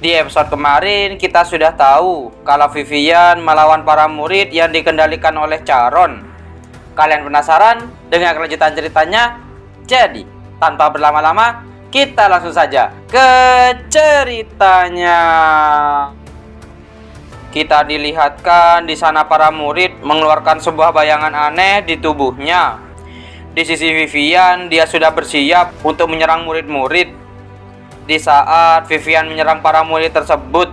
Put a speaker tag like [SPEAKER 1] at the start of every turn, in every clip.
[SPEAKER 1] Di episode kemarin kita sudah tahu kalau Vivian melawan para murid yang dikendalikan oleh Charon. Kalian penasaran dengan kelanjutan ceritanya? Jadi, tanpa berlama-lama, kita langsung saja ke ceritanya. Kita dilihatkan di sana para murid mengeluarkan sebuah bayangan aneh di tubuhnya. Di sisi Vivian, dia sudah bersiap untuk menyerang murid-murid. Di saat Vivian menyerang para murid tersebut,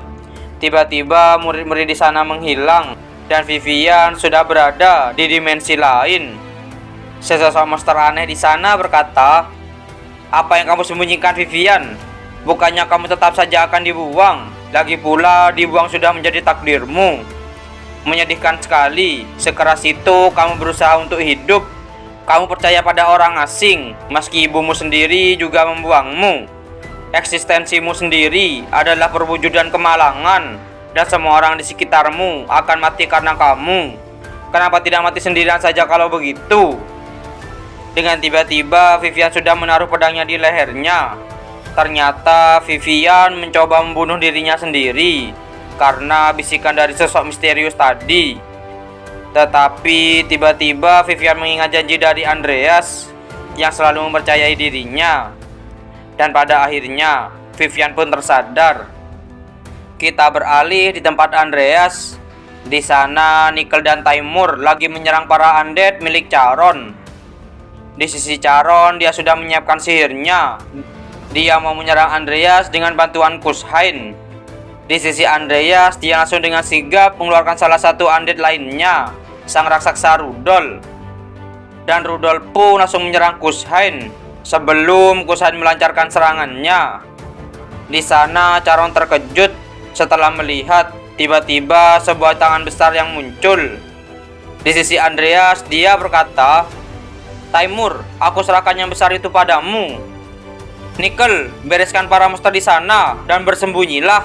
[SPEAKER 1] tiba-tiba murid-murid di sana menghilang dan Vivian sudah berada di dimensi lain. Sesosok monster aneh di sana berkata, "Apa yang kamu sembunyikan, Vivian? Bukannya kamu tetap saja akan dibuang? Lagi pula dibuang sudah menjadi takdirmu. Menyedihkan sekali, sekeras itu kamu berusaha untuk hidup. Kamu percaya pada orang asing, meski ibumu sendiri juga membuangmu. Eksistensimu sendiri adalah perwujudan kemalangan, dan semua orang di sekitarmu akan mati karena kamu. Kenapa tidak mati sendirian saja kalau begitu?" Dengan tiba-tiba Vivian sudah menaruh pedangnya di lehernya. Ternyata Vivian mencoba membunuh dirinya sendiri karena bisikan dari sosok misterius tadi. Tetapi tiba-tiba Vivian mengingat janji dari Andreas yang selalu mempercayai dirinya. Dan pada akhirnya Vivian pun tersadar. Kita beralih di tempat Andreas. Di sana Nickel dan Taimur lagi menyerang para undead milik Charon. Di sisi Charon, dia sudah menyiapkan sihirnya. Dia mau menyerang Andreas dengan bantuan Kushain. Di sisi Andreas, dia langsung dengan sigap mengeluarkan salah satu undead lainnya, sang raksasa Rudolf. Dan Rudolf pun langsung menyerang Kushain sebelum Kushain melancarkan serangannya. Di sana Charon terkejut setelah melihat tiba-tiba sebuah tangan besar yang muncul. Di sisi Andreas, dia berkata, "Taimur, aku serahkan yang besar itu padamu. Nickel, bereskan para monster di sana dan bersembunyilah.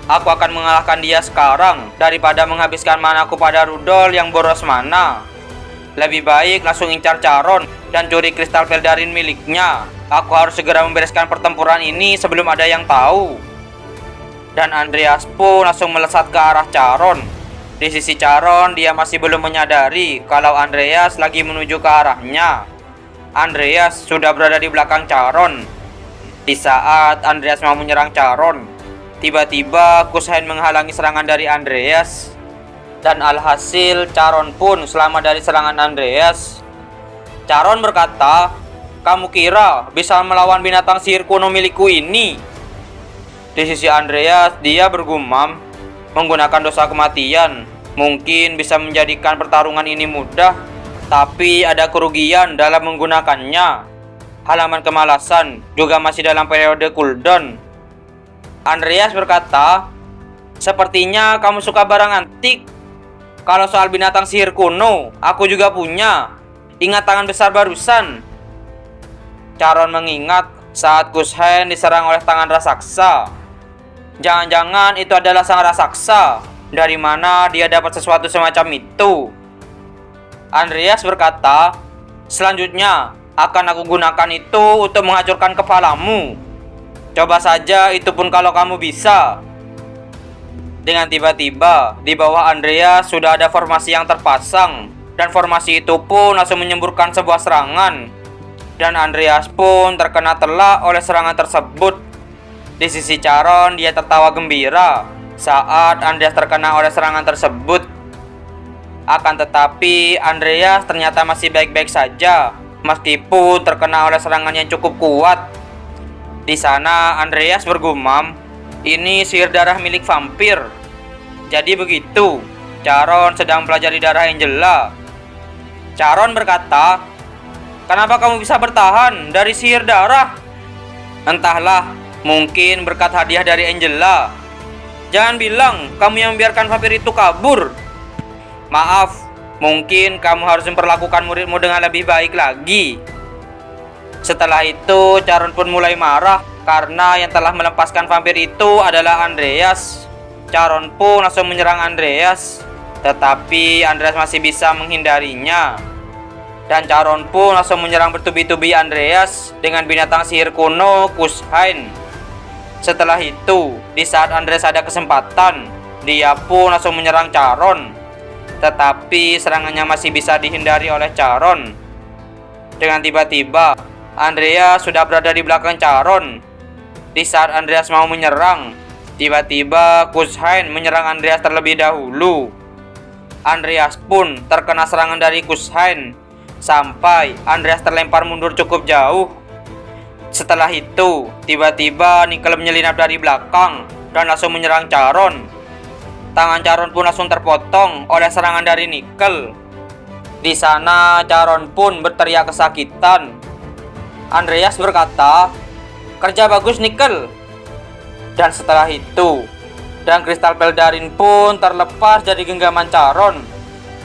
[SPEAKER 1] Aku akan mengalahkan dia sekarang daripada menghabiskan manaku pada Rudolf yang boros mana. Lebih baik langsung incar Charon dan curi kristal Feldarin miliknya. Aku harus segera membereskan pertempuran ini sebelum ada yang tahu." Dan Andreas pun langsung melesat ke arah Charon. Di sisi Charon, dia masih belum menyadari kalau Andreas lagi menuju ke arahnya. Andreas sudah berada di belakang Charon. Di saat Andreas mau menyerang Charon, tiba-tiba Kushain menghalangi serangan dari Andreas. Dan alhasil Charon pun selamat dari serangan Andreas. Charon berkata, "Kamu kira bisa melawan binatang sihir kuno milikku ini?" Di sisi Andreas, dia bergumam, "Menggunakan dosa kematian mungkin bisa menjadikan pertarungan ini mudah, tapi ada kerugian dalam menggunakannya. Halaman kemalasan juga masih dalam periode cooldown." Andreas berkata, "Sepertinya kamu suka barang antik. Kalau soal binatang sihir kuno, aku juga punya. Ingat tangan besar barusan?" Charon mengingat saat Kushain diserang oleh tangan raksasa. Jangan-jangan itu adalah sang raksasa. Dari mana dia dapat sesuatu semacam itu? Andreas berkata, "Selanjutnya akan aku gunakan itu untuk menghancurkan kepalamu. Coba saja, itu pun kalau kamu bisa." Dengan tiba-tiba, di bawah Andreas sudah ada formasi yang terpasang, dan formasi itu pun langsung menyemburkan sebuah serangan. Dan Andreas pun terkena telak oleh serangan tersebut. Di sisi Charon, dia tertawa gembira saat Andreas terkena oleh serangan tersebut. Akan tetapi, Andreas ternyata masih baik-baik saja, meskipun terkena oleh serangan yang cukup kuat. Di sana, Andreas bergumam, "Ini sihir darah milik vampir." Jadi begitu, Charon sedang mempelajari darah Angela. Charon berkata, "Kenapa kamu bisa bertahan dari sihir darah?" "Entahlah, mungkin berkat hadiah dari Angela." "Jangan bilang kamu yang membiarkan vampir itu kabur." "Maaf, mungkin kamu harus memperlakukan muridmu dengan lebih baik lagi." Setelah itu, Charon pun mulai marah karena yang telah melepaskan vampir itu adalah Andreas. Charon pun langsung menyerang Andreas, tetapi Andreas masih bisa menghindarinya. Dan Charon pun langsung menyerang bertubi-tubi Andreas dengan binatang sihir kuno Kushain. Setelah itu, di saat Andreas ada kesempatan, dia pun langsung menyerang Charon. Tetapi serangannya masih bisa dihindari oleh Charon. Dengan tiba-tiba, Andreas sudah berada di belakang Charon. Di saat Andreas mau menyerang, tiba-tiba Kushain menyerang Andreas terlebih dahulu. Andreas pun terkena serangan dari Kushain, sampai Andreas terlempar mundur cukup jauh. Setelah itu, tiba-tiba Nickel menyelinap dari belakang dan langsung menyerang Charon. Tangan Charon pun langsung terpotong oleh serangan dari Nickel. Di sana Charon pun berteriak kesakitan. Andreas berkata, "Kerja bagus Nickel." Dan setelah itu, dan kristal Peldarin pun terlepas dari genggaman Charon.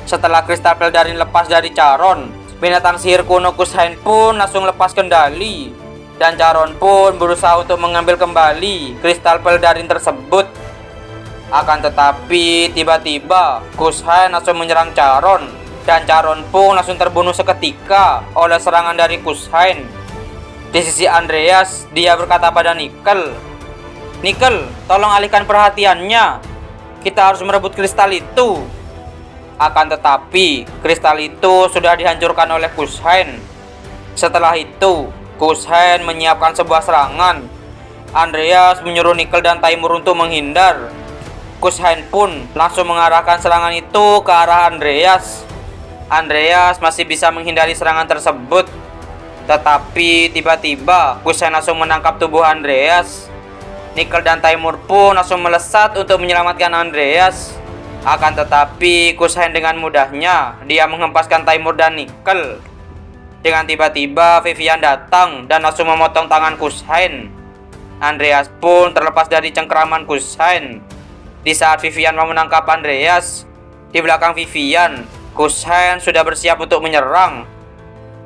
[SPEAKER 1] Setelah kristal Peldarin lepas dari Charon, binatang sihir kuno Kushain pun langsung lepas kendali. Dan Charon pun berusaha untuk mengambil kembali kristal Peldarin tersebut. Akan tetapi tiba-tiba Kushain langsung menyerang Charon, dan Charon pun langsung terbunuh seketika oleh serangan dari Kushain. Di sisi Andreas, dia berkata pada Nickel, "Nickel, tolong alihkan perhatiannya. Kita harus merebut kristal itu." Akan tetapi, kristal itu sudah dihancurkan oleh Kushain. Setelah itu, Kushain menyiapkan sebuah serangan. Andreas menyuruh Nickel dan Taimur untuk menghindar. Kushain pun langsung mengarahkan serangan itu ke arah Andreas. Andreas masih bisa menghindari serangan tersebut. Tetapi tiba-tiba Kushain langsung menangkap tubuh Andreas. Nickel dan Taimur pun langsung melesat untuk menyelamatkan Andreas. Akan tetapi Kushain dengan mudahnya dia menghempaskan Taimur dan Nickel. Dengan tiba-tiba Vivian datang dan langsung memotong tangan Kushain. Andreas pun terlepas dari cengkeraman Kushain. Di saat Vivian mau menangkap Andreas, di belakang Vivian, Kushain sudah bersiap untuk menyerang.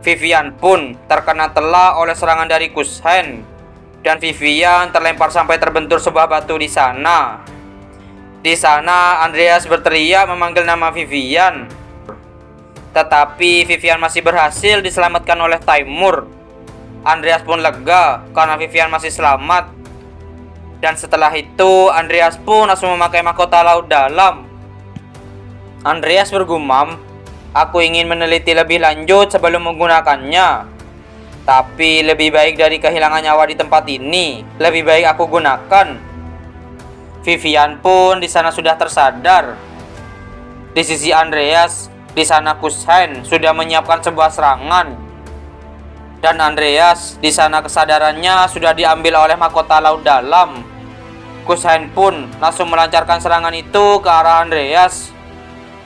[SPEAKER 1] Vivian pun terkena telak oleh serangan dari Kushain, dan Vivian terlempar sampai terbentur sebuah batu di sana. Di sana Andreas berteriak memanggil nama Vivian. Tetapi Vivian masih berhasil diselamatkan oleh Taimur. Andreas pun lega karena Vivian masih selamat. Dan setelah itu Andreas pun langsung memakai mahkota laut dalam. Andreas bergumam, "Aku ingin meneliti lebih lanjut sebelum menggunakannya. Tapi lebih baik dari kehilangan nyawa di tempat ini, lebih baik aku gunakan." Vivian pun di sana sudah tersadar. Di sisi Andreas, di sana Kushain sudah menyiapkan sebuah serangan. Dan Andreas di sana kesadarannya sudah diambil oleh mahkota laut dalam. Kushain pun langsung melancarkan serangan itu ke arah Andreas.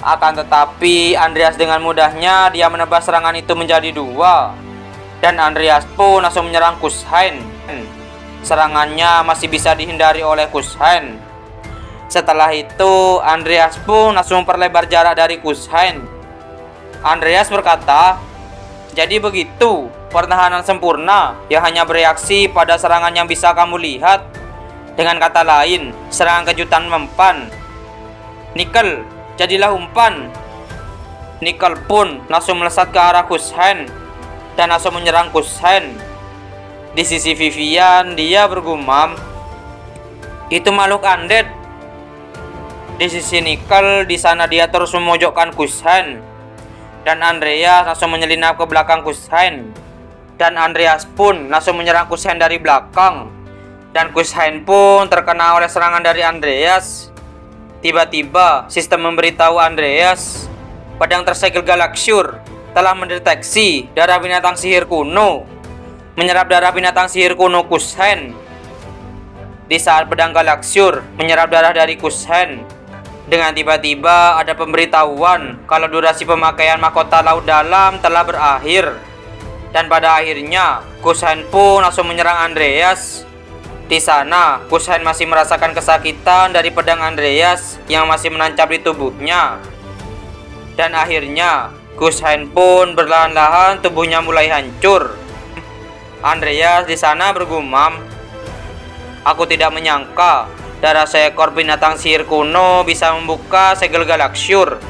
[SPEAKER 1] Akan tetapi Andreas dengan mudahnya dia menebas serangan itu menjadi dua. Dan Andreas pun langsung menyerang Kushain. Serangannya masih bisa dihindari oleh Kushain. Setelah itu Andreas pun langsung memperlebar jarak dari Kushain. Andreas berkata, "Jadi begitu pertahanan sempurna yang hanya bereaksi pada serangan yang bisa kamu lihat. Dengan kata lain, serangan kejutan mempan. Nickel, jadilah umpan." Nickel pun langsung melesat ke arah Kushain dan langsung menyerang Kushain. Di sisi Vivian, dia bergumam, "Itu makhluk undead." Di sisi Nickel, di sana dia terus memojokkan Kushain. Dan Andreas langsung menyelinap ke belakang Kushain. Dan Andreas pun langsung menyerang Kushain dari belakang. Dan Kushain pun terkena oleh serangan dari Andreas. Tiba-tiba sistem memberitahu Andreas, pedang tersegel Galaxure telah mendeteksi darah binatang sihir kuno, menyerap darah binatang sihir kuno Kushain. Di saat pedang Galaxure menyerap darah dari Kushain, dengan tiba-tiba ada pemberitahuan kalau durasi pemakaian mahkota laut dalam telah berakhir. Dan pada akhirnya Kushain pun langsung menyerang Andreas. Di sana Kushain masih merasakan kesakitan dari pedang Andreas yang masih menancap di tubuhnya. Dan akhirnya Kushain pun berlahan-lahan tubuhnya mulai hancur. Andreas di sana bergumam, "Aku tidak menyangka darah seekor binatang sihir kuno bisa membuka segel Galaxure."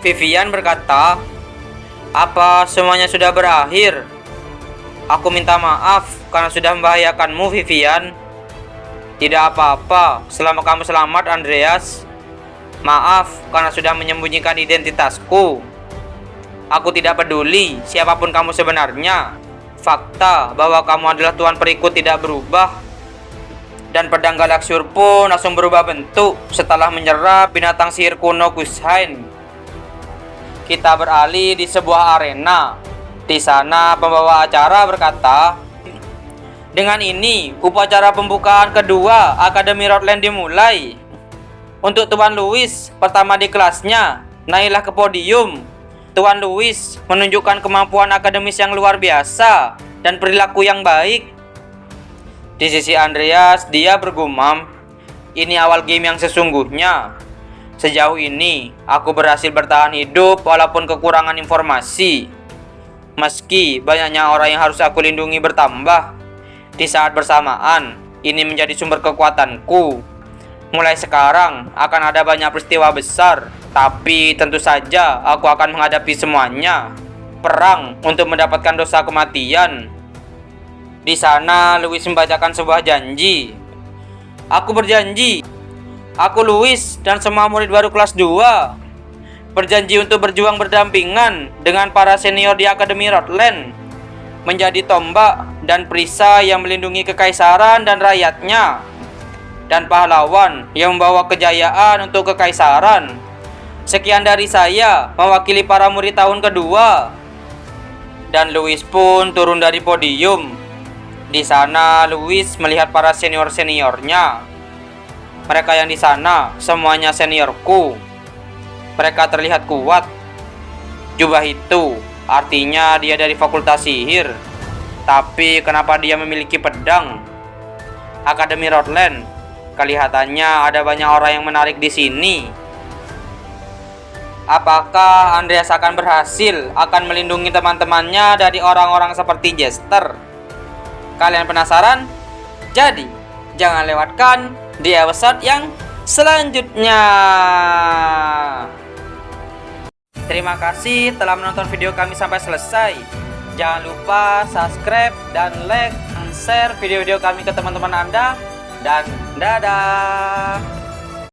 [SPEAKER 1] Vivian berkata, "Apa semuanya sudah berakhir? Aku minta maaf karena sudah membahayakanmu, Vivian." Tidak apa-apa, selama kamu selamat, Andreas. Maaf karena sudah menyembunyikan identitasku. Aku tidak peduli siapapun kamu sebenarnya. Fakta bahwa kamu adalah tuan perikut tidak berubah. Dan pedang Galaxur pun langsung berubah bentuk setelah menyerap binatang sihir kuno Kushain. Kita beralih di sebuah arena. Di sana pembawa acara berkata, "Dengan ini, upacara pembukaan kedua Akademi Rodland dimulai. Untuk Tuan Louis, pertama di kelasnya, naiklah ke podium. Tuan Louis menunjukkan kemampuan akademis yang luar biasa dan perilaku yang baik." Di sisi Andreas, dia bergumam, "Ini awal game yang sesungguhnya. Sejauh ini, aku berhasil bertahan hidup walaupun kekurangan informasi. Meski banyaknya orang yang harus aku lindungi bertambah, di saat bersamaan, ini menjadi sumber kekuatanku. Mulai sekarang akan ada banyak peristiwa besar, tapi tentu saja aku akan menghadapi semuanya. Perang untuk mendapatkan dosa kematian." Di sana, Louis membacakan sebuah janji. "Aku berjanji, aku Louis dan semua murid baru kelas 2 berjanji untuk berjuang berdampingan dengan para senior di Akademi Rodland, menjadi tombak dan perisai yang melindungi kekaisaran dan rakyatnya, dan pahlawan yang membawa kejayaan untuk kekaisaran. Sekian dari saya, mewakili para murid tahun kedua." Dan Louis pun turun dari podium. Di sana, Louis melihat para senior-seniornya. Mereka yang di sana semuanya seniorku. Mereka terlihat kuat. Jubah itu artinya dia dari Fakultas Sihir. Tapi kenapa dia memiliki pedang? Akademi Rodland, kelihatannya ada banyak orang yang menarik di sini. Apakah Andreas akan berhasil melindungi teman-temannya dari orang-orang seperti Jester? Kalian penasaran? Jadi, jangan lewatkan di episode yang selanjutnya. Terima kasih telah menonton video kami sampai selesai. Jangan lupa subscribe dan like dan share video-video kami ke teman-teman Anda. Dan dadah.